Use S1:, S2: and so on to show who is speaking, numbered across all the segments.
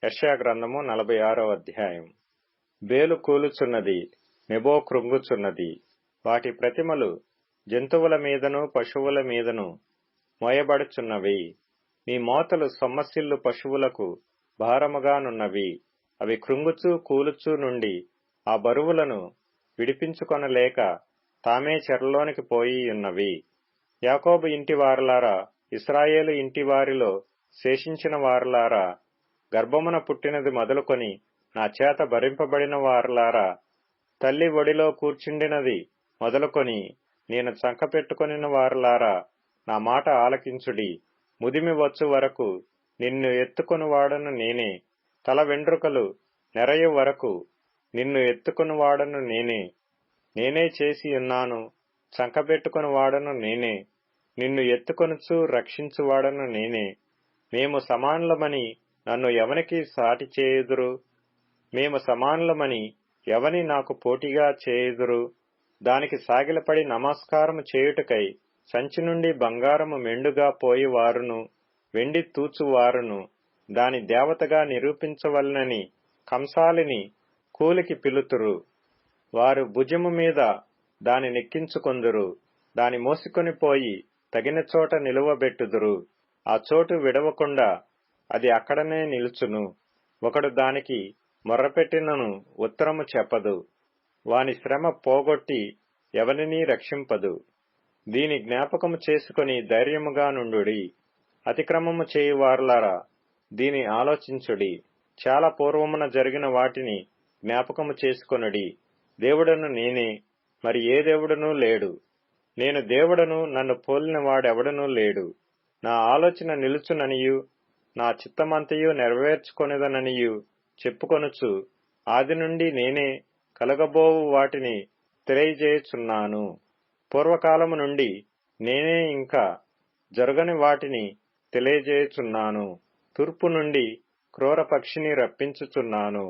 S1: యెషయా గ్రంథము 46వ అధ్యాయం. బేలు కూలుచున్నది, నెబో కృంగుచున్నది. వాటి ప్రతిమలు జంతువుల మీదను పశువుల మీదను మోయబడుచున్నవి. మీ మోతలు సొమ్మసిల్లు పశువులకు భారముగానున్నవి. అవి కృంగుచూ కూలుచూ నుండి ఆ బరువులను విడిపించుకొనలేక తామే చెరలోనికి పోయియున్నవి. యాకోబు ఇంటివారలారా, ఇశ్రాయేలు ఇంటివారిలో శేషించిన వారలారా, గర్భమున పుట్టినది మొదలుకొని నా చేత భరింపబడిన వారలారా, తల్లి ఒడిలో కూర్చుండినది మొదలుకొని నేను చంకపెట్టుకొనిన వారలారా, నా మాట ఆలకించుడి. ముదిమి వచ్చు వరకు నిన్ను ఎత్తుకొనువాడను నేనే. తల వెండ్రుకలు నెరయు వరకు నిన్ను ఎత్తుకొనువాడను నేనే. నేనే చేసియున్నాను, చంకబెట్టుకొనువాడను నేనే. నిన్ను ఎత్తుకొనుచు రక్షించువాడను నేనే. మేము సమానులమని నన్ను ఎవనికి సాటి చేయుదురు? మేము సమానులమని ఎవని నాకు పోటీగా చేయుదురు? దానికి సాగిలపడి నమస్కారము చేయుటకై సంచి నుండి బంగారము మెండుగా పోయి వారును, వెండి తూచువారును దాని దేవతగా నిరూపించవలనని కంసాలిని కూలికి పిలుతురు. వారు భుజము మీద దాని నెక్కించుకొందురు, దాని మోసుకొని పోయి తగిన చోట నిలువబెట్టుదురు. ఆ చోటు విడవకుండా అది అక్కడనే నిలుచును. ఒకడు దానికి మొర్రపెట్టినను ఉత్తరము చెప్పదు. వాని శ్రమ పోగొట్టి ఎవరినీ రక్షింపదు. దీని జ్ఞాపకము చేసుకుని ధైర్యముగా నుండుడి. అతిక్రమము చేయువారులారా, దీని ఆలోచించుడి. చాలా పూర్వమున జరిగిన వాటిని జ్ఞాపకము చేసుకొనుడి. దేవుడను నేనే, మరి ఏ దేవుడునూ లేడు. నేను దేవుడను, నన్ను పోలిన వాడెవడనూ లేడు. నా ఆలోచన నిలుచుననియు నా చిత్తమంతయు నెరవేర్చుకొనేదననియు చెప్పుకొనుచు ఆది నుండి నేనే కలగబోవు వాటిని తెలియజేయుచున్నాను. పూర్వకాలము నుండి నేనే ఇంకా జరగని వాటిని తెలియజేయుచున్నాను. తూర్పు నుండి క్రూర పక్షిని రప్పించుచున్నాను.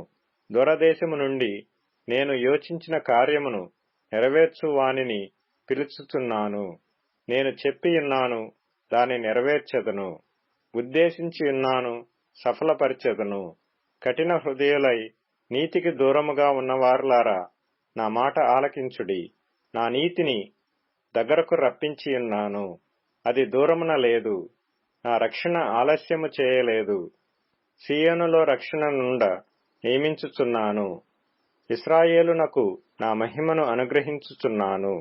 S1: దూరదేశము నుండి నేను యోచించిన కార్యమును నెరవేర్చు వానిని పిలుచుచున్నాను. నేను చెప్పియున్నాను, దాని నెరవేర్చెదను. ఉద్దేశించియున్నాను, సఫలపరిచెదను. కఠిన హృదయులై నీతికి దూరముగా ఉన్నవారులారా, నా మాట ఆలకించుడి. నా నీతిని దగ్గరకు రప్పించియున్నాను, అది దూరమున లేదు. నా రక్షణ ఆలస్యము చేయలేదు. సీయోనులో రక్షణ నుండ నియమించుచున్నాను. ఇశ్రాయేలునకు నా మహిమను అనుగ్రహించుచున్నాను.